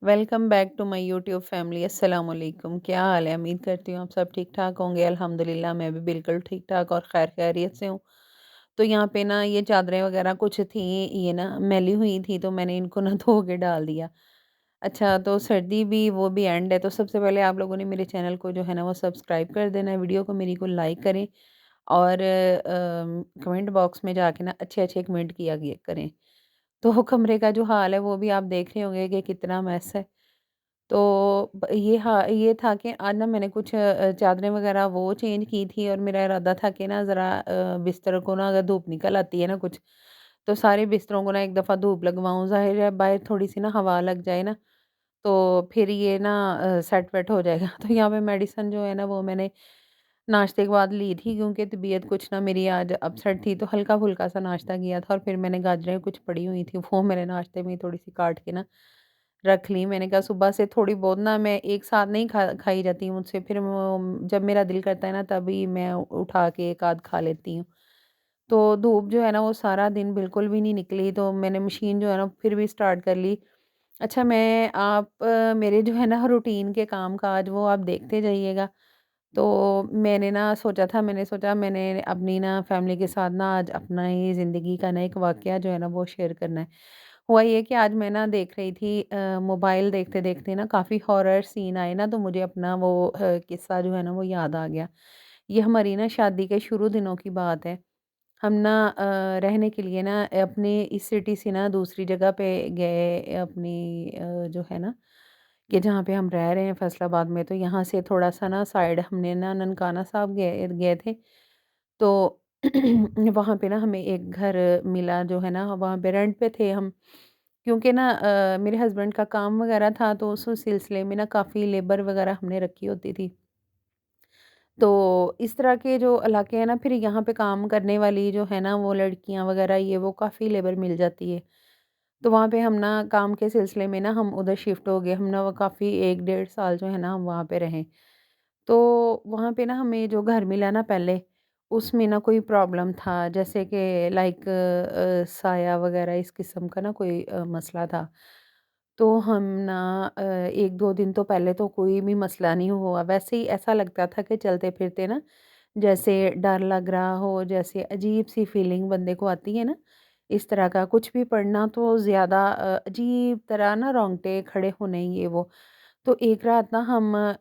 Welcome back to my YouTube family. अस्सलाम वालेकुम। क्या हाल है? उम्मीद करती हूँ आप सब ठीक ठाक होंगे। अल्हम्दुलिल्लाह मैं भी बिल्कुल ठीक ठाक और खैर खैरियत से हूँ। तो यहाँ पे ना ये चादरें वगैरह कुछ थी, ये ना मैली हुई थी, तो मैंने इनको ना धो के डाल दिया। अच्छा, तो सर्दी भी वो भी एंड है, तो सबसे पहले आप लोगों ने मेरे चैनल को जो है ना वो सब्सक्राइब कर देना है, वीडियो को मेरी को लाइक करें और कमेंट बॉक्स में जाके ना अच्छे अच्छे कमेंट किया करें। तो कमरे का जो हाल है वो भी आप देख रहे होंगे कि कितना मैस है। तो ये था कि आज ना मैंने कुछ चादरें वगैरह वो चेंज की थी और मेरा इरादा था कि ना ज़रा बिस्तर को ना अगर धूप निकल आती है ना कुछ, तो सारे बिस्तरों को ना एक दफ़ा धूप लगवाऊँ। ज़ाहिर है बाहर थोड़ी-सी ना हवा लग जाए ना, तो फिर ये ना सेट वेट हो जाएगा। तो यहाँ पे मेडिसिन जो है ना वो मैंने नाश्ते के बाद ली थी, क्योंकि तबीयत कुछ ना मेरी आज अपसेट थी, तो हल्का-फुल्का सा नाश्ता किया था और फिर मैंने गाजरें कुछ पड़ी हुई थी, वो मैंने नाश्ते में थोड़ी-सी काट के ना रख ली। मैंने कहा सुबह से थोड़ी बहुत ना मैं एक साथ नहीं खाई जाती मुझसे, फिर वो जब मेरा दिल करता है ना तभी मैं उठा के एक आध खा लेती हूँ। तो धूप जो है ना वो सारा दिन बिल्कुल भी नहीं निकली, तो मैंने मशीन जो है ना फिर भी स्टार्ट कर ली। अच्छा, मैं आप मेरे जो है ना रूटीन के काम-काज वो आप देखते जाइएगा। तो मैंने सोचा मैंने अपनी ना फैमिली के साथ ना आज अपना ही ज़िंदगी का ना एक वाक़या जो है ना वो शेयर करना है। हुआ ये कि आज मैं ना देख रही थी मोबाइल देखते-देखते ना काफ़ी हॉरर सीन आए ना, तो मुझे अपना वो किस्सा जो है ना वो याद आ गया। ये हमारी ना शादी के शुरू दिनों की बात है। हम ना रहने के लिए ना अपने इस सिटी से ना दूसरी जगह पे गए अपनी जो है ना कि जहाँ पे हम रह रहे हैं फैसलाबाद में, तो यहाँ से थोड़ा-सा ना साइड हमने ना ननकाना साहब गए गए थे। तो वहाँ पे ना हमें एक घर मिला जो है ना, वहाँ पे रेंट पे थे हम। क्योंकि ना मेरे हस्बैंड का काम वगैरह था, तो उस सिलसिले में ना काफ़ी लेबर वगैरह हमने रखी होती थी। तो इस तरह के जो इलाके हैं ना, फिर यहाँ पे काम करने वाली जो है ना वो लड़कियाँ वगैरह ये वो काफ़ी लेबर मिल जाती है। तो वहाँ पे हम ना काम के सिलसिले में ना हम उधर शिफ्ट हो गए। हम ना वो काफ़ी 1 डेढ़ साल जो है ना हम वहाँ पे रहे। तो वहाँ पे ना हमें जो घर मिला ना पहले, उसमें ना कोई प्रॉब्लम था, जैसे कि लाइक साया वगैरह इस किस्म का ना कोई मसला था। तो हम ना 1-2 दिन तो पहले तो कोई भी मसला नहीं हुआ, वैसे ही ऐसा लगता था कि चलते-फिरते ना जैसे डर लग रहा हो, जैसे अजीब-सी फीलिंग बंदे को आती है ना, इस तरह का कुछ भी पढ़ना तो ज़्यादा अजीब तरह ना रोंगटे खड़े होने ये वो। तो एक रात ना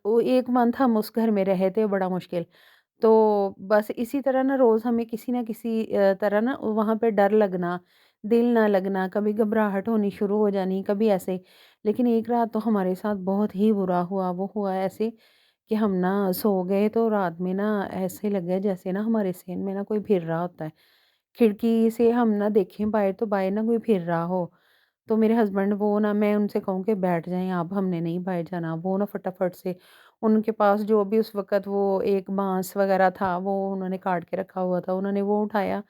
वो 1 मंथ हम उस घर में रहे थे बड़ा मुश्किल। तो बस इसी तरह ना रोज़ हमें किसी न किसी तरह ना वहाँ पे डर लगना, दिल ना लगना, कभी घबराहट होनी शुरू हो जानी, कभी ऐसे। लेकिन एक रात तो हमारे साथ बहुत ही बुरा हुआ, वो हुआ ऐसे कि हम ना सो गए, तो रात में ना ऐसे लगे जैसे ना हमारे सीने में ना कोई फिर रहा होता है। खिड़की से हम ना देखें बाहर, तो बाहर ना कोई फिर रहा हो। तो मेरे हस्बैंड वो ना मैं उनसे कहूँ कि बैठ जाएँ आप, हमने नहीं बाहर जाना। वो ना फटाफट से उनके पास जो भी उस वक़्त वो एक बाँस वग़ैरह था, वो उन्होंने काट के रखा हुआ था, उन्होंने वो उठाया।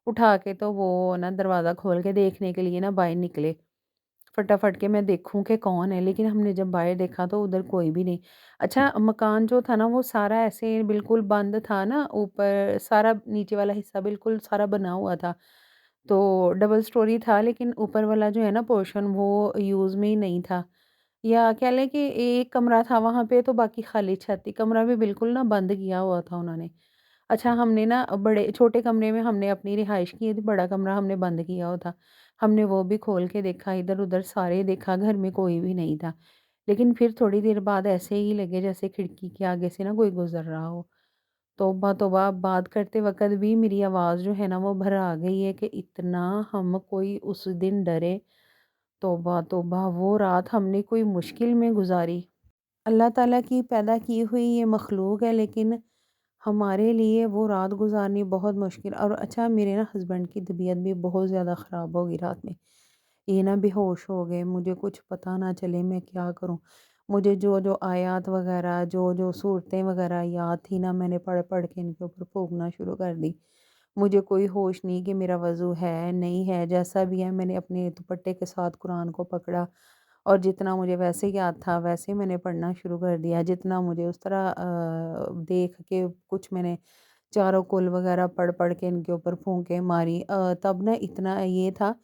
उठा के तो वो ना दरवाज़ा खोल के देखने के लिए ना बाहर निकले। फटाफट के मैं देखूँ कि कौन है, लेकिन हमने जब बाहर देखा तो उधर कोई भी नहीं। अच्छा, मकान जो था ना वो सारा ऐसे बिल्कुल बंद था ना, ऊपर सारा नीचे वाला हिस्सा बिल्कुल सारा बना हुआ था। तो डबल स्टोरी था, लेकिन ऊपर वाला जो है ना पोर्शन वो यूज़ में ही नहीं था। या कह लें कि एक कमरा था वहाँ पे, तो बाकी खाली छत थी। कमरा भी बिल्कुल ना बंद किया हुआ था उन्होंने। अच्छा, हमने ना बड़े छोटे कमरे में हमने अपनी रिहाइश की थी, बड़ा कमरा हमने बंद किया हुआ था। हमने वो भी खोल के देखा, इधर-उधर सारे देखा, घर में कोई भी नहीं था। लेकिन फिर थोड़ी देर बाद ऐसे ही लगे जैसे खिड़की के आगे से ना कोई गुज़र रहा हो। तौबा तौबा! बात करते वक़्त भी मेरी आवाज़ जो है ना वो भरा गई है कि इतना हम कोई उस दिन डरे। तौबा तौबा! वो रात हमने कोई मुश्किल में गुज़ारी। अल्लाह ताला की पैदा की हुई ये मख़लूक़ है, लेकिन हमारे लिए वो रात गुज़ारनी बहुत मुश्किल। और अच्छा, मेरे ना हस्बैंड की तबीयत भी बहुत ज़्यादा ख़राब हो गई रात में। ये ना बेहोश हो गए, मुझे कुछ पता ना चले मैं क्या करूँ। मुझे जो-जो आयत वग़ैरह, जो-जो सूरतें वग़ैरह याद थी ना, मैंने पढ़-पढ़ के इनके ऊपर फूँकना शुरू कर दी। मुझे कोई होश नहीं कि मेरा वज़ू है, नहीं है, जैसा भी है मैंने अपने दुपट्टे के साथ कुरान को पकड़ा और जितना मुझे वैसे याद था वैसे मैंने पढ़ना शुरू कर दिया। जितना मुझे उस तरह देख के कुछ मैंने चारों कुल वग़ैरह पढ़-पढ़ के इनके ऊपर फूँके मारी। तब ना इतना ये था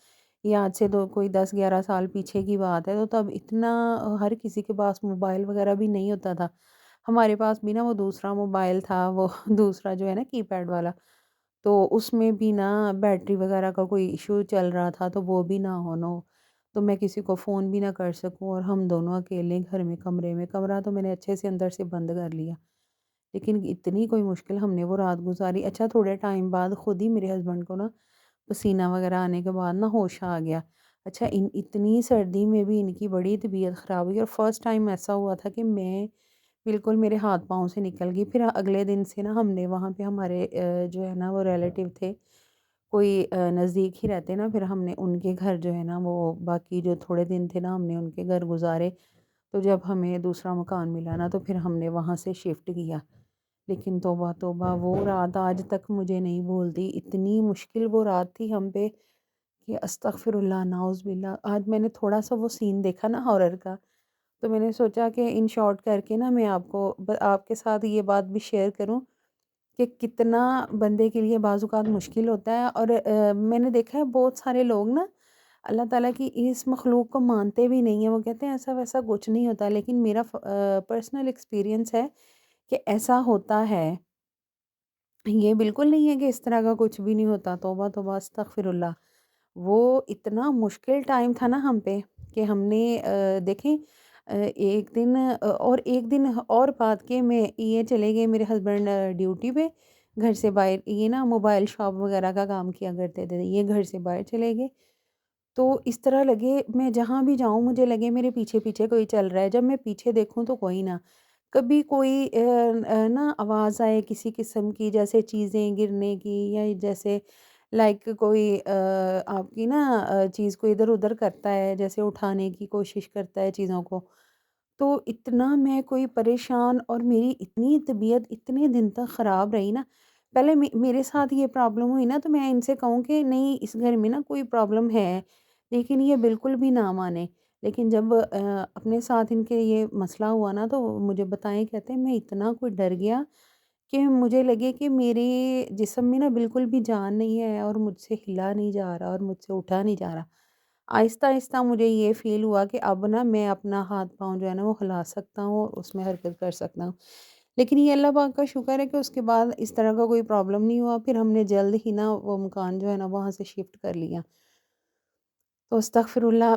یہ آج سے دو کوئی 10-11 سال پیچھے کی بات ہے، تو تب اتنا ہر کسی کے پاس موبائل وغیرہ بھی نہیں ہوتا تھا۔ ہمارے پاس بھی نا وہ دوسرا موبائل تھا، وہ دوسرا جو ہے نا کی پیڈ والا، تو اس میں بھی نا بیٹری وغیرہ کا کوئی ایشو چل رہا تھا، تو وہ بھی نہ آن ہو، تو میں کسی کو فون بھی نہ کر سکوں، اور ہم دونوں اکیلے گھر میں کمرے میں، کمرہ تو میں نے اچھے سے اندر سے بند کر لیا، لیکن اتنی کوئی مشکل ہم نے وہ رات گزاری۔ اچھا تھوڑے ٹائم بعد خود ہی میرے ہسبینڈ کو نا پسینہ وغیرہ آنے کے بعد نا ہوش آ گیا۔ اچھا اتنی سردی میں بھی ان کی بڑی طبیعت خراب ہوئی، اور فرسٹ ٹائم ایسا ہوا تھا کہ میں بالکل میرے ہاتھ پاؤں سے نکل گئی۔ پھر اگلے دن سے نا ہم نے وہاں پہ ہمارے جو ہے نا وہ ریلیٹیو تھے، کوئی نزدیک ہی رہتے نا، پھر ہم نے ان کے گھر جو ہے نا وہ باقی جو تھوڑے دن تھے نا ہم نے ان کے گھر گزارے۔ تو جب ہمیں دوسرا مکان ملا نا تو پھر ہم نے وہاں سے شفٹ کیا۔ لیکن توبہ توبہ وہ رات آج تک مجھے نہیں بھولتی، اتنی مشکل وہ رات تھی ہم پہ کہ استغفر اللہ نعوذ باللہ۔ آج میں نے تھوڑا سا وہ سین دیکھا نا ہارر کا، تو میں نے سوچا کہ ان شارٹ کر کے نا میں آپ کے ساتھ یہ بات بھی شیئر کروں کہ کتنا بندے کے لیے بعض اوقات مشکل ہوتا ہے۔ اور میں نے دیکھا ہے بہت سارے لوگ نا اللہ تعالیٰ کی اس مخلوق کو مانتے بھی نہیں ہیں، وہ کہتے ہیں ایسا ویسا کچھ نہیں ہوتا، لیکن میرا پرسنل ایکسپیرینس ہے کہ ایسا ہوتا ہے۔ یہ بالکل نہیں ہے کہ اس طرح کا کچھ بھی نہیں ہوتا، توبہ توبہ استغفر اللہ۔ وہ اتنا مشکل ٹائم تھا نا ہم پہ کہ ہم نے دیکھیں ایک دن اور ایک دن اور بات کہ میں یہ چلے گئے میرے ہسبینڈ ڈیوٹی پہ، گھر سے باہر یہ نا موبائل شاپ وغیرہ کا کام کیا کرتے تھے، یہ گھر سے باہر چلے گئے، تو اس طرح لگے میں جہاں بھی جاؤں مجھے لگے میرے پیچھے پیچھے کوئی چل رہا ہے، جب میں پیچھے دیکھوں تو کوئی نہ، کبھی کوئی نا آواز آئے کسی قسم کی، جیسے چیزیں گرنے کی، یا جیسے لائک کوئی آپ کی نا چیز کو ادھر ادھر کرتا ہے، جیسے اٹھانے کی کوشش کرتا ہے چیزوں کو، تو اتنا میں کوئی پریشان، اور میری اتنی طبیعت اتنے دن تک خراب رہی نا۔ پہلے میرے ساتھ یہ پرابلم ہوئی نا تو میں ان سے کہوں کہ نہیں اس گھر میں نا کوئی پرابلم ہے، لیکن یہ بالکل بھی نہ مانے، لیکن جب اپنے ساتھ ان کے یہ مسئلہ ہوا نا تو وہ مجھے بتائیں، کہتے ہیں میں اتنا کوئی ڈر گیا کہ مجھے لگے کہ میرے جسم میں نا بالکل بھی جان نہیں ہے، اور مجھ سے ہلا نہیں جا رہا اور مجھ سے اٹھا نہیں جا رہا۔ آہستہ آہستہ مجھے یہ فیل ہوا کہ اب نا میں اپنا ہاتھ پاؤں جو ہے نا وہ ہلا سکتا ہوں اور اس میں حرکت کر سکتا ہوں، لیکن یہ اللہ پاک کا شکر ہے کہ اس کے بعد اس طرح کا کوئی پرابلم نہیں ہوا۔ پھر ہم نے جلد ہی نا وہ مکان جو ہے نا وہاں سے شفٹ کر لیا۔ تو استغفر اللہ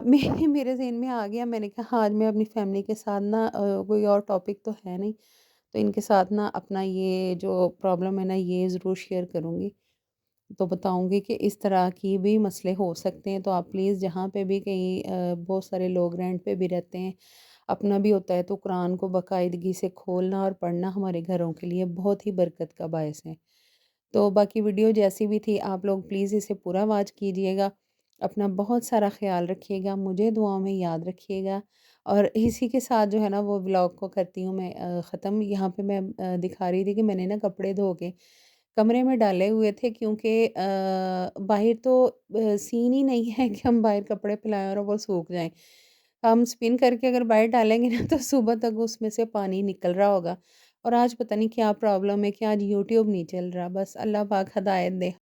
میرے ذہن میں آ گیا، میں نے کہا آج میں اپنی فیملی کے ساتھ نا کوئی اور ٹاپک تو ہے نہیں، تو ان کے ساتھ نا اپنا یہ جو پرابلم ہے نا یہ ضرور شیئر کروں گی، تو بتاؤں گی کہ اس طرح کی بھی مسئلے ہو سکتے ہیں۔ تو آپ پلیز جہاں پہ بھی کہیں بہت سارے لوگ رینٹ پہ بھی رہتے ہیں، اپنا بھی ہوتا ہے، تو قرآن کو باقاعدگی سے کھولنا اور پڑھنا ہمارے گھروں کے لیے بہت ہی برکت کا باعث ہے۔ تو باقی ویڈیو جیسی بھی تھی آپ لوگ پلیز اسے پورا واچ کیجئے گا، اپنا بہت سارا خیال رکھیے گا، مجھے دعاؤں میں یاد رکھیے گا، اور اسی کے ساتھ جو ہے نا وہ ولاگ کو کرتی ہوں میں ختم۔ یہاں پہ میں دکھا رہی تھی کہ میں نے نا کپڑے دھو کے کمرے میں ڈالے ہوئے تھے، کیونکہ باہر تو سین ہی نہیں ہے کہ ہم باہر کپڑے پھیلائیں اور وہ سوکھ جائیں، ہم اسپن کر کے اگر باہر ڈالیں گے نا تو صبح تک اس میں سے پانی نکل رہا ہوگا، اور آج پتہ نہیں کیا پرابلم ہے کہ آج یوٹیوب نہیں چل رہا، بس اللہ پاک ہدایت دے۔